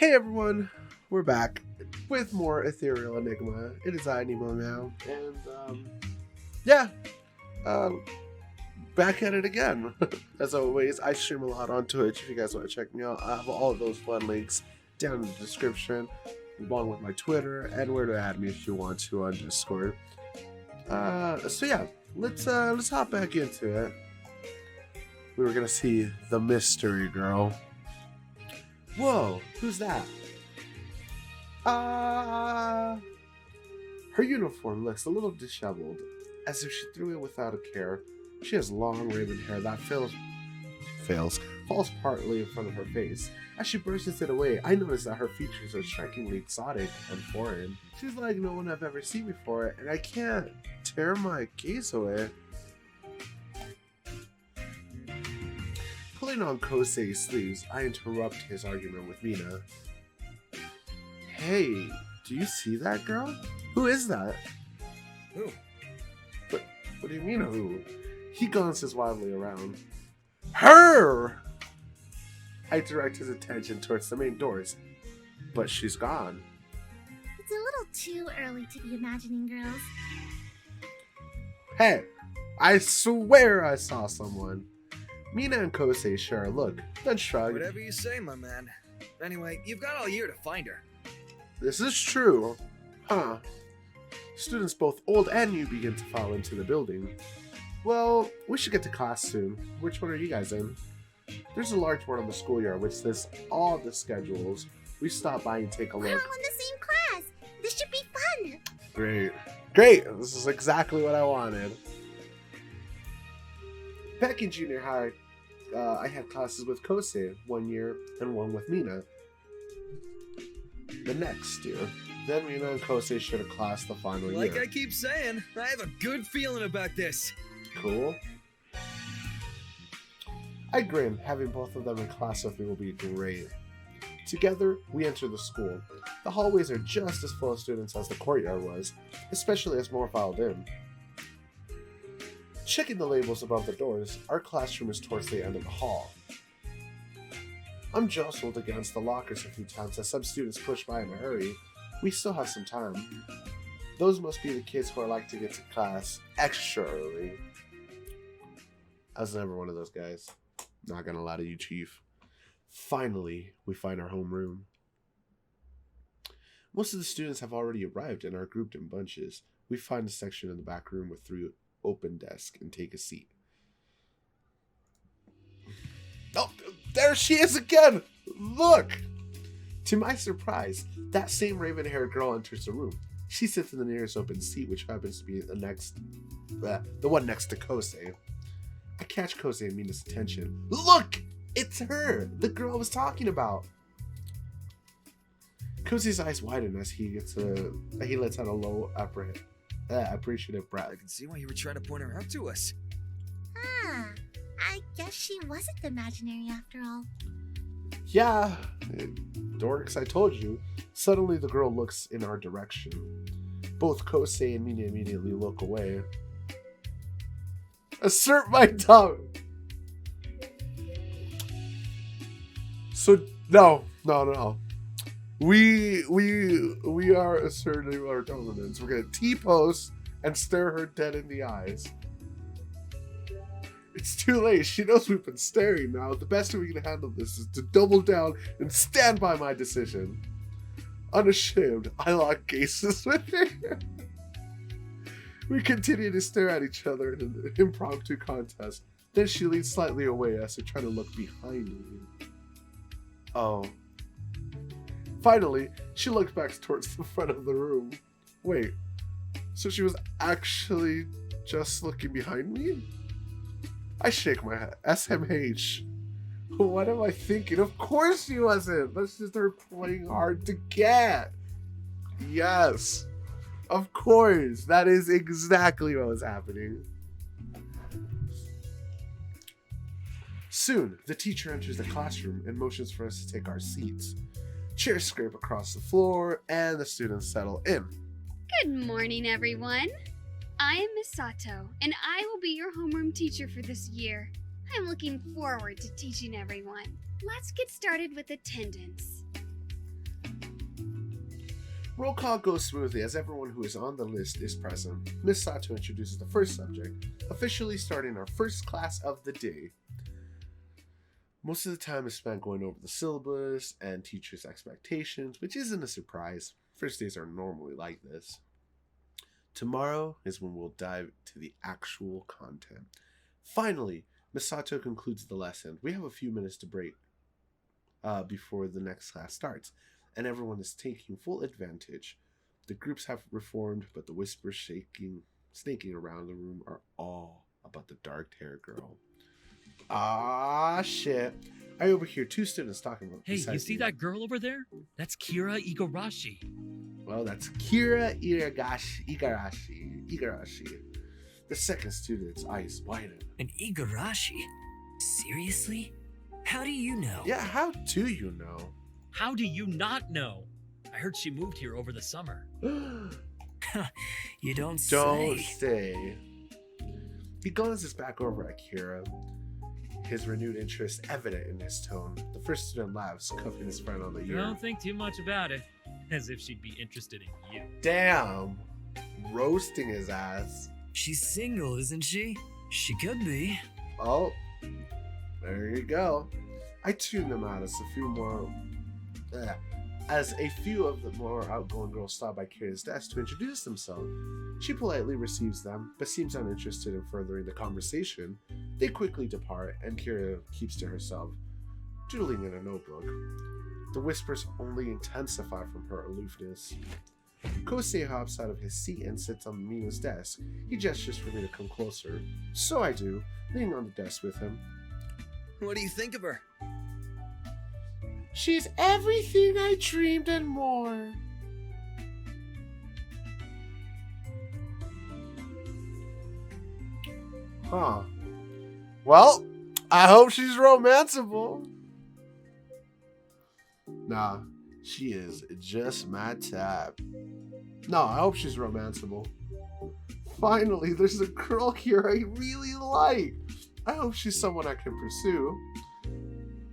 Hey everyone, we're back with more Ethereal Enigma. It is Nemo now, and yeah, back at it again. As always, I stream a lot on Twitch. If you guys want to check me out, I have all of those fun links down in the description, along with my Twitter and where to add me if you want to on Discord. So yeah, let's hop back into it. We were gonna see the mystery girl. Whoa, who's that? Her uniform looks a little disheveled, as if she threw it without a care. She has long raven hair that falls partly in front of her face. As she brushes it away, I notice that her features are strikingly exotic and foreign. She's like no one I've ever seen before, and I can't tear my gaze away. Pulling on Kosei's sleeves, I interrupt his argument with Mina. Hey, do you see that girl? Who is that? Who? What do you mean who? He glances wildly around. Her! I direct his attention towards the main doors, but she's gone. It's a little too early to be imagining girls. Hey, I swear I saw someone. Mina and Kosei share a look, then shrug. Whatever you say, my man. Anyway, you've got all year to find her. This is true. Huh. Students both old and new begin to file into the building. Well, we should get to class soon. Which one are you guys in? There's a large board on the schoolyard which lists all the schedules. We stop by and take a We're all look. in the same class. This should be fun. Great. Great! This is exactly what I wanted. Back in junior high, I had classes with Kosei one year and one with Mina the next year. Then Mina and Kosei shared a class the final Like year. I keep saying, I have a good feeling about this. Cool. I grin. Having both of them in class with me will be great. Together, we enter the school. The hallways are just as full of students as the courtyard was, especially as more filed in. Checking the labels above the doors, our classroom is towards the end of the hall. I'm jostled against the lockers a few times as some students push by in a hurry. We still have some time. Those must be the kids who are like to get to class extra early. I was never one of those guys. Not gonna lie to you, Chief. Finally, we find our homeroom. Most of the students have already arrived and are grouped in bunches. We find a section in the back room with 3 open desks and take a seat. Oh, there she is again! Look! To my surprise, that same raven-haired girl enters the room. She sits in the nearest open seat, which happens to be the one next to Kosei. I catch Kosei and Mina's attention. Look! It's her! The girl I was talking about! Kosei's eyes widen as he lets out a low, appreciative breath. I can see why you were trying to point her out to us. Ah, I guess she wasn't imaginary after all. Yeah, dorks, I told you. Suddenly the girl looks in our direction. Both Kosei and Mina immediately look away. Assert my tongue! So, no. We are asserting our dominance. We're gonna T-pose and stare her dead in the eyes. It's too late. She knows we've been staring now. The best way we can handle this is to double down and stand by my decision. Unashamed, I lock gazes with her. We continue to stare at each other in an impromptu contest. Then she leans slightly away as if trying to look behind me. Oh. Finally, she looks back towards the front of the room. Wait, so she was actually just looking behind me? I shake my head. SMH. What am I thinking? Of course she wasn't. That's just her playing hard to get. Yes. Of course. That is exactly what was happening. Soon, the teacher enters the classroom and motions for us to take our seats. Chairs scrape across the floor, and the students settle in. Good morning, everyone. I am Miss Sato, and I will be your homeroom teacher for this year. I'm looking forward to teaching everyone. Let's get started with attendance. Roll call goes smoothly as everyone who is on the list is present. Miss Sato introduces the first subject, officially starting our first class of the day. Most of the time is spent going over the syllabus and teachers' expectations, which isn't a surprise. First days are normally like this. Tomorrow is when we'll dive to the actual content. Finally, Misato concludes the lesson. We have a few minutes to break before the next class starts, and everyone is taking full advantage. The groups have reformed, but the whispers snaking around the room are all about the dark-haired girl. Ah, shit. I overhear two students talking about. Hey, you see that girl over there? That's Kira Igarashi. Well, that's Kira Igarashi. The second student's eyes widen. An Igarashi? Seriously? How do you know? Yeah, how do you know? How do you not know? I heard she moved here over the summer. You don't say. Don't say. He glances his back over at Kira, his renewed interest evident in his tone. The first student laughs, cuffing his friend on the ear. Don't think too much about it. As if she'd be interested in you. Damn. Roasting his ass. She's single, isn't she? She could be. Oh, there you go. I tuned them out as a few of the more outgoing girls stop by Kira's desk to introduce themselves. She politely receives them, but seems uninterested in furthering the conversation. They quickly depart, and Kira keeps to herself, doodling in a notebook. The whispers only intensify from her aloofness. Kosei hops out of his seat and sits on Mina's desk. He gestures for me to come closer. So I do, leaning on the desk with him. What do you think of her? She's everything I dreamed and more. Huh. Well, I hope she's romanceable. Nah, she is just my type. No, I hope she's romanceable. Finally, there's a girl here I really like. I hope she's someone I can pursue.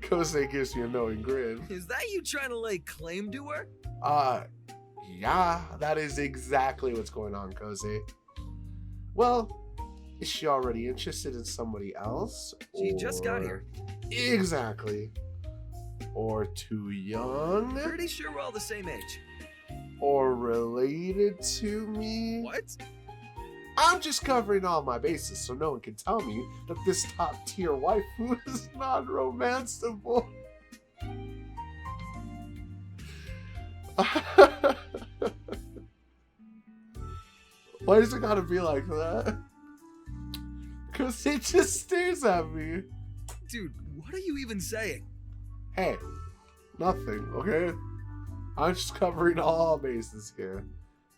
Kosei gives me a knowing grin. Is that you trying to lay claim to her? Yeah, that is exactly what's going on, Kosei. Well, is she already interested in somebody else? She just got here. Exactly. Or too young? Pretty sure we're all the same age. Or related to me? What? I'm just covering all my bases so no one can tell me that this top tier waifu is not romanceable. Why does it gotta be like that? Because he just stares at me. Dude, what are you even saying? Hey, nothing, okay? I'm just covering all bases here.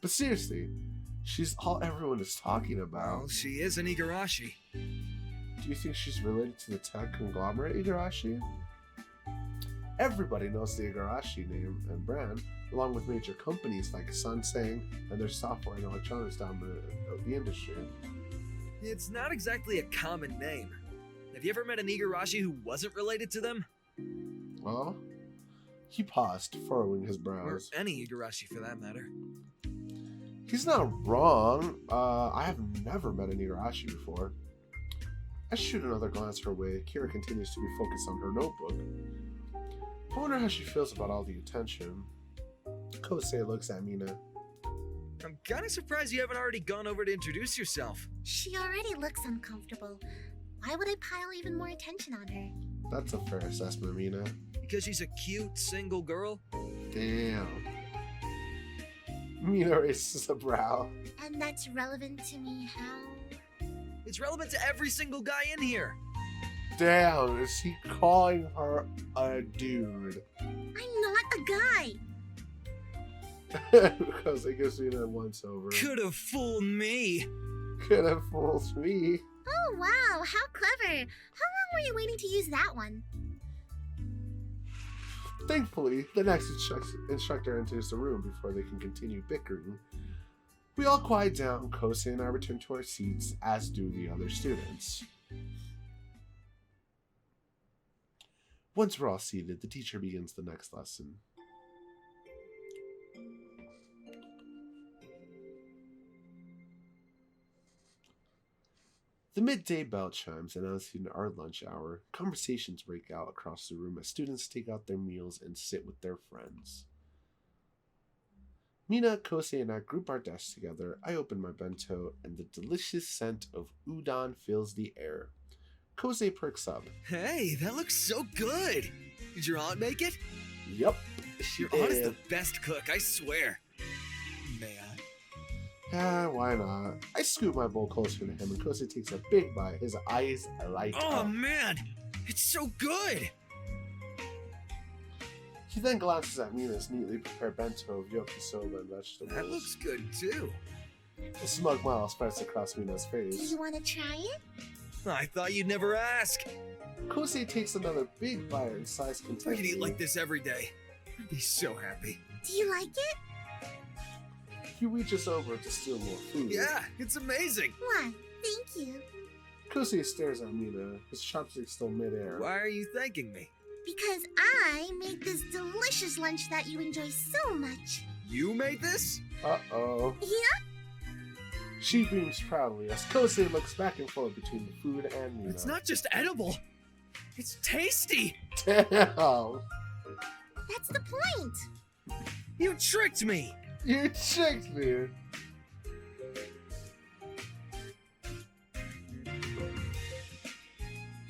But seriously, she's all everyone is talking about. Well, she is an Igarashi. Do you think she's related to the tech conglomerate Igarashi? Everybody knows the Igarashi name and brand, along with major companies like Sansang and their software and electronics dominant of the industry. It's not exactly a common name. Have you ever met an Igarashi who wasn't related to them? Well, he paused, furrowing his Or brows. any Igarashi for that matter. He's not wrong. I have never met an Igarashi before. I shoot another glance her way. Kira continues to be focused on her notebook. I wonder how she feels about all the attention. Kosei looks at Mina. I'm kinda surprised you haven't already gone over to introduce yourself. She already looks uncomfortable. Why would I pile even more attention on her? That's a fair assessment, Mina. Because she's a cute, single girl? Damn. Mina raises a brow. And that's relevant to me how? It's relevant to every single guy in here. Damn, is he calling her a dude? I'm not a guy! Because it gives Mina a once over. Could have fooled me. Could have fooled me. Oh wow, how clever! How long were you waiting to use that one? Thankfully, the next instructor enters the room before they can continue bickering. We all quiet down, Kosei and I return to our seats, as do the other students. Once we're all seated, the teacher begins the next lesson. The midday bell chimes, announcing our lunch hour. Conversations break out across the room as students take out their meals and sit with their friends. Mina, Kosei, and I group our desks together. I open my bento, and the delicious scent of udon fills the air. Kosei perks up. Hey, that looks so good! Did your aunt make it? Yup, she Your aunt is the did. best cook, I swear. May I? Why not? I scoop my bowl closer to him, and Kosei takes a big bite. His eyes light Oh up. man, it's so good! He then glances at Mina's neatly prepared bento of yakisoba and vegetables. That looks good too. A smug smile spreads across Mina's Do face. you want to try it? I thought you'd never ask. Kosei takes another big bite and sighs I could contentedly. eat like this every day. I'd be so happy. Do you like it? He reaches over to steal more food. Yeah, it's amazing. Why, thank you. Kosei stares at Mina, his chopsticks still midair. Why are you thanking me? Because I made this delicious lunch that you enjoy so much. You made this? Uh-oh. Yeah? She beams proudly as Kosei looks back and forth between the food and Mina. It's not just edible. It's tasty. Damn! That's the point. You tricked me. You tricked me!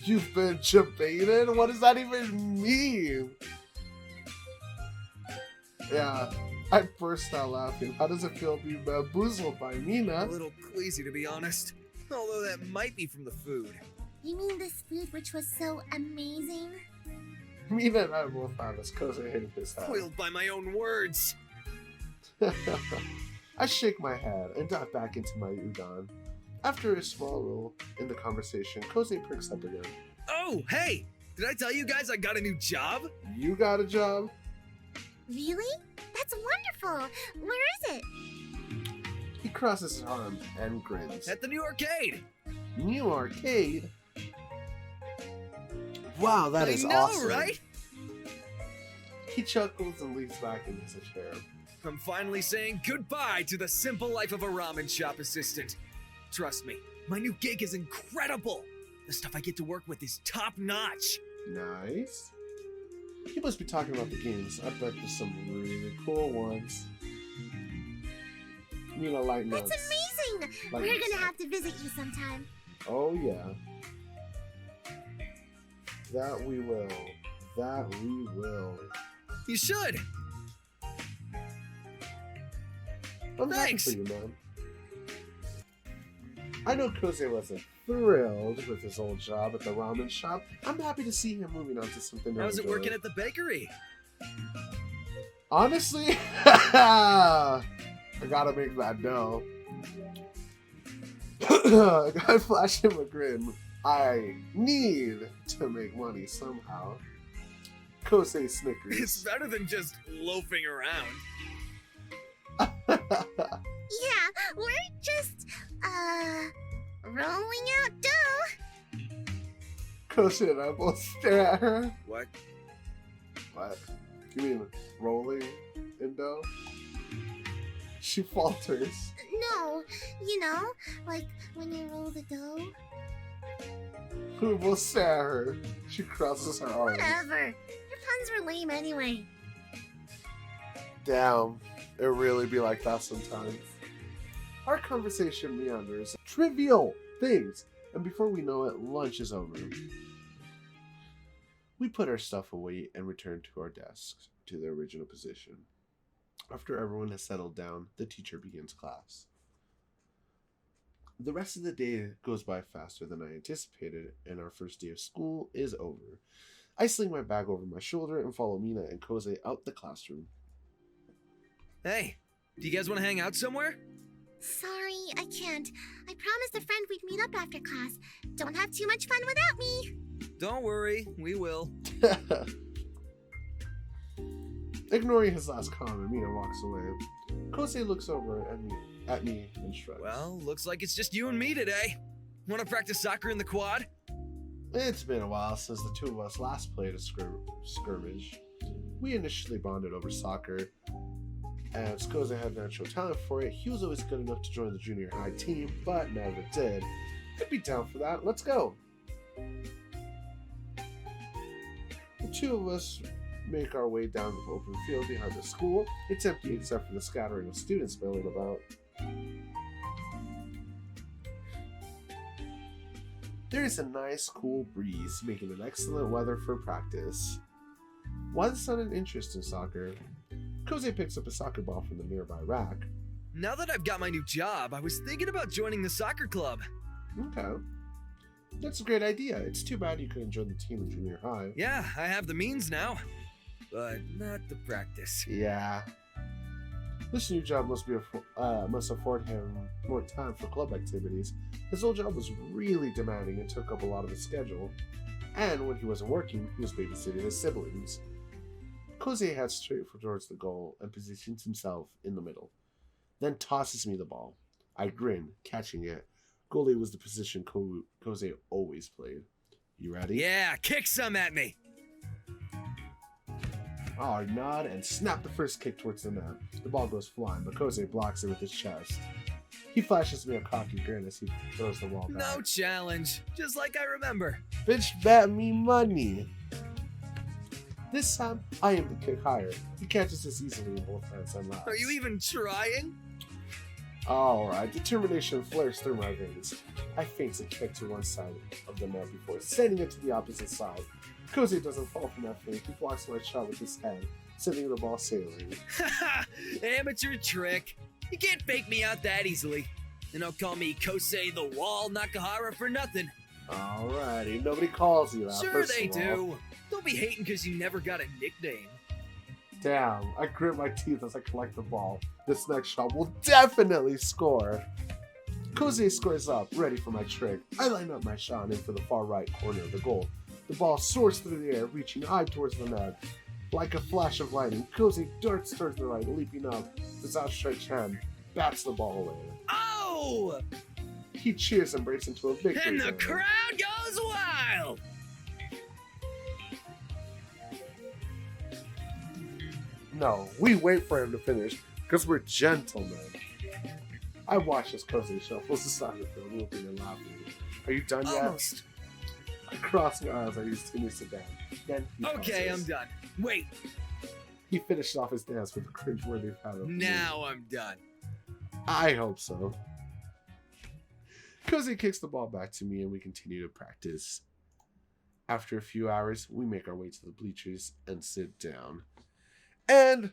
You've been debated? What does that even mean? Yeah, I burst out laughing. How does it feel to be bamboozled by A Mina? little queasy, to be honest. Although that might be from the food. You mean this food which was so amazing? Mina and I both laugh as Kosei hitting his head. Foiled by my own words. I shake my head and dive back into my udon. After a small lull in the conversation, Kosei perks up again. Oh, hey! Did I tell you guys I got a new job? You got a job? Really? That's wonderful. Where is it? He crosses his arms and grins. At the new arcade. New arcade? Wow, that is I know, awesome. right? He chuckles and leans back into his chair. I'm finally saying goodbye to the simple life of a ramen shop assistant. Trust me, my new gig is incredible. The stuff I get to work with is top notch. Nice. He must be talking about the games. I bet there's some really cool ones. Mina light notes. That's amazing. Like We're this. gonna have to visit you sometime. Oh yeah. That we will. That we will. You should. I'm happy Thanks. for you, man. I know Kosei wasn't thrilled with his old job at the ramen shop. I'm happy to see him moving on to something How's it enjoy. working at the bakery? Honestly, I gotta make that dough. I flash him a grin. I need to make money somehow. Kosei It's snickers. better than just loafing around. Yeah, we're just, rolling out dough. Kosei and I both stare at her. What? What? You mean rolling in dough? She falters. No, you know, like when you roll the dough. We both stare at her. She crosses her arms. Whatever. Your puns were lame anyway. Damn, it really be like that sometimes. Our conversation meanders. Trivial things. And before we know it, lunch is over. We put our stuff away and return to our desks to their original position. After everyone has settled down, the teacher begins class. The rest of the day goes by faster than I anticipated, and our first day of school is over. I sling my bag over my shoulder and follow Mina and Kosei out the classroom. Hey, do you guys want to hang out somewhere? Sorry, I can't. I promised a friend we'd meet up after class. Don't have too much fun without me. Don't worry, we will. Ignoring his last comment, Mina walks away. Kosei looks over at me and shrugs. Well, looks like it's just you and me today. Want to practice soccer in the quad? It's been a while since the two of us last played a skirmish. We initially bonded over soccer, and Kosei had natural talent for it. He was always good enough to join the junior high team, but never did. I'd be down for that. Let's go. The two of us make our way down to the open field behind the school. It's empty except for the scattering of students milling about. There is a nice cool breeze, making it excellent weather for practice. Why the sudden interest in soccer? Kose picks up a soccer ball from the nearby rack. Now that I've got my new job, I was thinking about joining the soccer club. Okay. That's a great idea. It's too bad you couldn't join the team in junior high. Yeah, I have the means now, but not the practice. Yeah. This new job must afford him more time for club activities. His old job was really demanding and took up a lot of his schedule. And when he wasn't working, he was babysitting his siblings. Kose heads straight towards the goal and positions himself in the middle. Then tosses me the ball. I grin, catching it. Goalie was the position Kose always played. You ready? Yeah, kick some at me. I nod and snap the first kick towards the net. The ball goes flying, but Kose blocks it with his chest. He flashes me a cocky grin as he throws the ball back. No challenge, just like I remember. Bitch, bet me money. This time, I aim the kick higher. He catches this easily in both hands and laughs. Are you even trying? Alright, determination flares through my veins. I feint a kick to one side of the net before sending it to the opposite side. Kose doesn't fall from that feint. He blocks my shot with his head, sending the ball sailing. Haha, amateur trick. You can't fake me out that easily. And don't call me Kosei the Wall Nakahara for nothing. Alrighty, nobody calls you that. Sure they do. Don't be hating because you never got a nickname. Damn, I grit my teeth as I collect the ball. This next shot will definitely score. Kose scores up, ready for my trick. I line up my shot and in for the far right corner of the goal. The ball soars through the air, reaching high towards the net. Like a flash of lightning, Kose darts towards the right, leaping up. His outstretched hand bats the ball away. Oh! He cheers and breaks into a victory. And the dance. crowd goes wild! No, we wait for him to finish, because we're gentlemen. I watch as Kose shuffles the soccer field, whooping and laughing. Are you done yet? Almost. I cross my eyes as he continues to dance. Then he Okay, pauses. I'm done. Wait, He finished off his dance with a cringeworthy pattern. now I'm done. I hope so. Kose kicks the ball back to me and we continue to practice. After a few hours, we make our way to the bleachers and sit down. And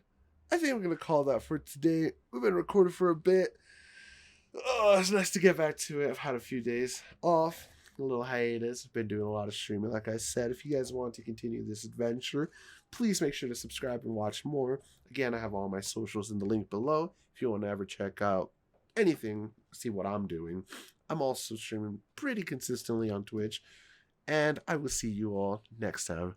I think I'm going to call that for today. We've been recording for a bit. Oh, it's nice to get back to it. I've had a few days off, a little hiatus. I've been doing a lot of streaming, like I said. If you guys want to continue this adventure, please make sure to subscribe and watch more. Again, I have all my socials in the link below. If you want to ever check out anything, see what I'm doing. I'm also streaming pretty consistently on Twitch. And I will see you all next time.